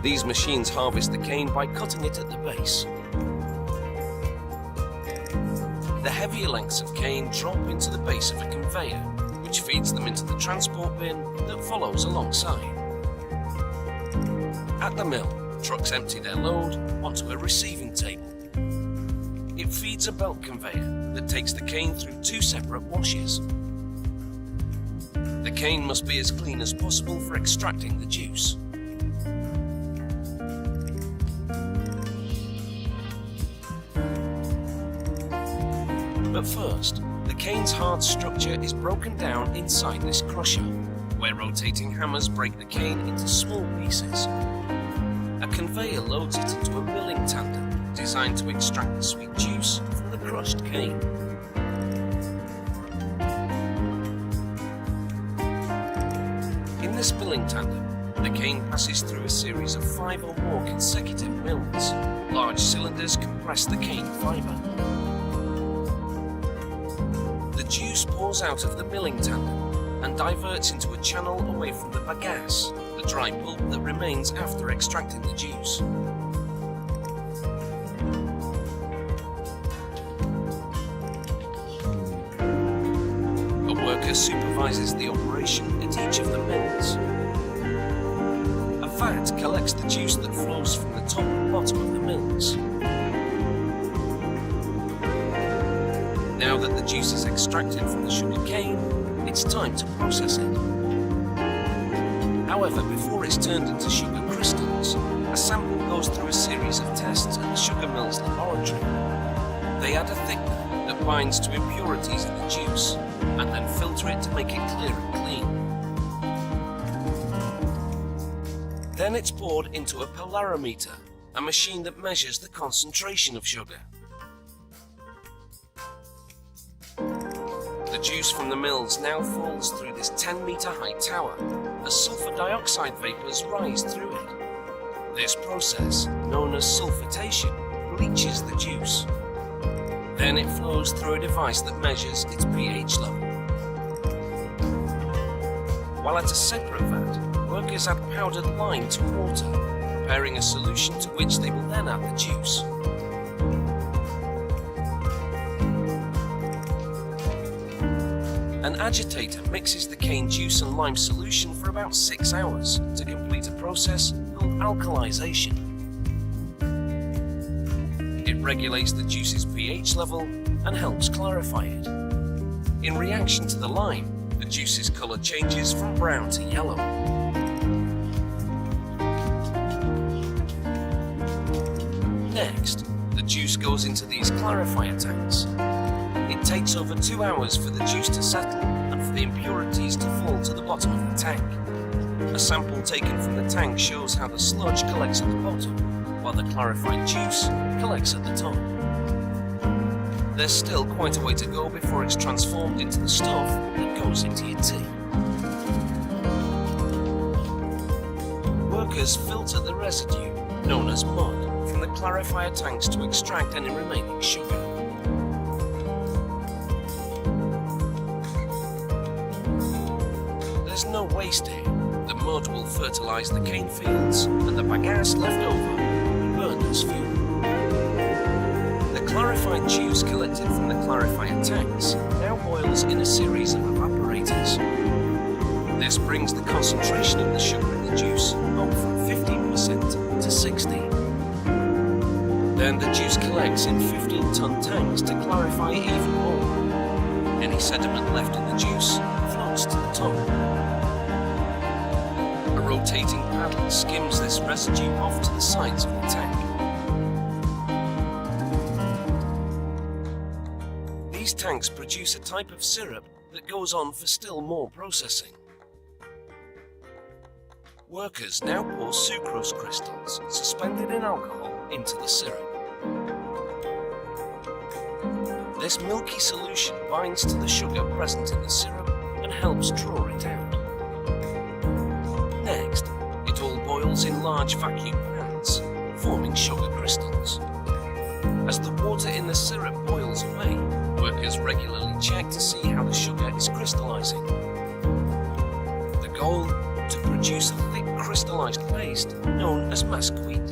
These machines harvest the cane by cutting it at the base. The heavier lengths of cane drop into the base of a conveyor, which feeds them into the transport bin that follows alongside. At the mill, trucks empty their load onto a receiving table. It feeds a belt conveyor that takes the cane through two separate washes. The cane must be as clean as possible for extracting the juice. But first, the cane's hard structure is broken down inside this crusher, where rotating hammers break the cane into small pieces. A conveyor loads it into a milling tandem designed to extract the sweet juice from the crushed cane. In this milling tandem, the cane passes through a series of 5 or more consecutive mills. Large cylinders compress the cane fibre. The juice pours out of the milling tandem and diverts into a channel away from the bagasse, the dry pulp that remains after extracting the juice. A worker supervises the operation at each of the mills. A vat collects the juice that flows from the top and bottom of the mills. Now that the juice is extracted from the sugar cane, it's time to process it. However, before it's turned into sugar crystals, a sample goes through a series of tests at the sugar mill's laboratory. They add a thickener that binds to impurities in the juice, and then filter it to make it clear and clean. Then it's poured into a polarimeter, a machine that measures the concentration of sugar. The juice from the mills now falls through this 10-meter high tower as sulfur dioxide vapors rise through it. This process, known as sulfitation, bleaches the juice. Then it flows through a device that measures its pH level. While at a separate vat, workers add powdered lime to water, preparing a solution to which they will then add the juice. An agitator mixes the cane juice and lime solution for about 6 hours to complete a process called alkalization. It regulates the juice's pH level and helps clarify it. In reaction to the lime, the juice's colour changes from brown to yellow. Next, the juice goes into these clarifier tanks. It takes over 2 hours for the juice to settle and for the impurities to fall to the bottom of the tank. A sample taken from the tank shows how the sludge collects at the bottom, while the clarified juice collects at the top. There's still quite a way to go before it's transformed into the stuff that goes into your tea. Workers filter the residue, known as mud, from the clarifier tanks to extract any remaining sugar. There's no waste here. The mud will fertilize the cane fields, and the bagasse left over will be burned as fuel. The clarified juice collected from the clarifier tanks now boils in a series of evaporators. This brings the concentration of the sugar in the juice up from 15% to 60%. Then the juice collects in 15-ton tanks to clarify even more. Any sediment left in the juice floats to the top. A rotating paddle skims this residue off to the sides of the tank. These tanks produce a type of syrup that goes on for still more processing. Workers now pour sucrose crystals suspended in alcohol into the syrup. This milky solution binds to the sugar present in the syrup and helps draw it out. Next, it all boils in large vacuum pans, forming sugar crystals. As the water in the syrup boils away, workers regularly check to see how the sugar is crystallizing. The goal? To produce a thick crystallized paste known as mask wheat.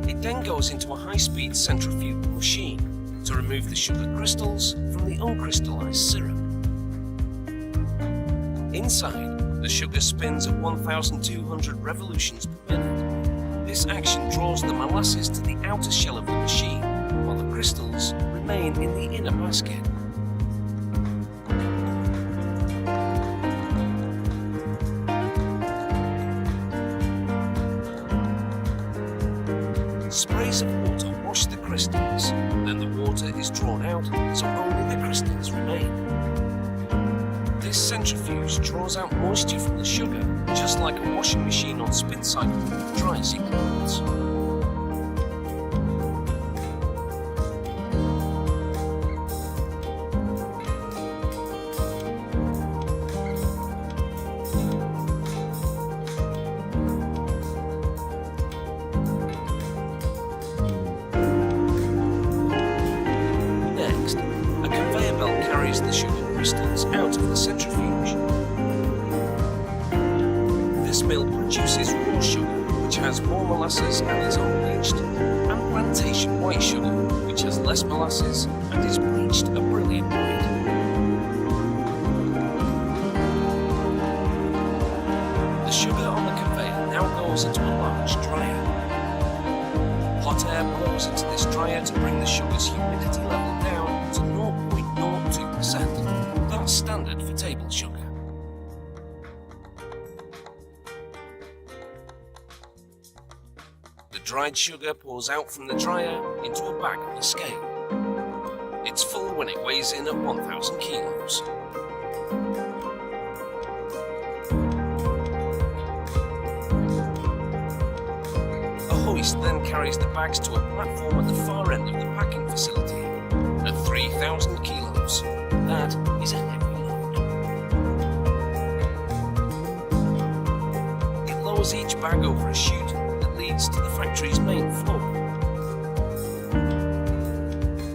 It then goes into a high-speed centrifugal machine to remove the sugar crystals from the uncrystallized syrup. Inside, the sugar spins at 1,200 revolutions per minute. This action draws the molasses to the outer shell of the machine, while the crystals remain in the inner basket. Sprays of water wash the crystals, then the water is drawn out so only the crystals remain. This centrifuge draws out moisture from the sugar, just like a washing machine on spin cycle dries your clothes. Next, a conveyor belt carries the sugar crystals out of the centrifuge. This mill produces raw sugar, which has more molasses and is unbleached, and plantation white sugar, which has less molasses and is bleached a brilliant white. The sugar on the conveyor now goes into a large dryer. Hot air blows into this dryer to bring the sugar's humidity level down to 0.02%. That's standard for table sugar. The dried sugar pours out from the dryer into a bag on a scale. It's full when it weighs in at 1,000 kilos. A hoist then carries the bags to a platform at the far end of the packing facility. At 3,000 kilos, that is a heavy load. It lowers each bag over a chute that leads to the factory's main floor.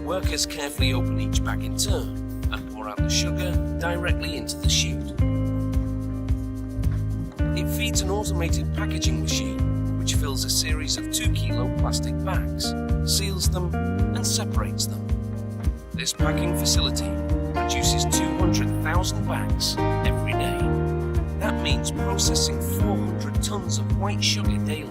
Workers carefully open each bag in turn and pour out the sugar directly into the chute. It feeds an automated packaging machine which fills a series of 2-kilo plastic bags, seals them, and separates them. This packing facility produces 200,000 bags every day. That means processing 400 tons of white sugar daily.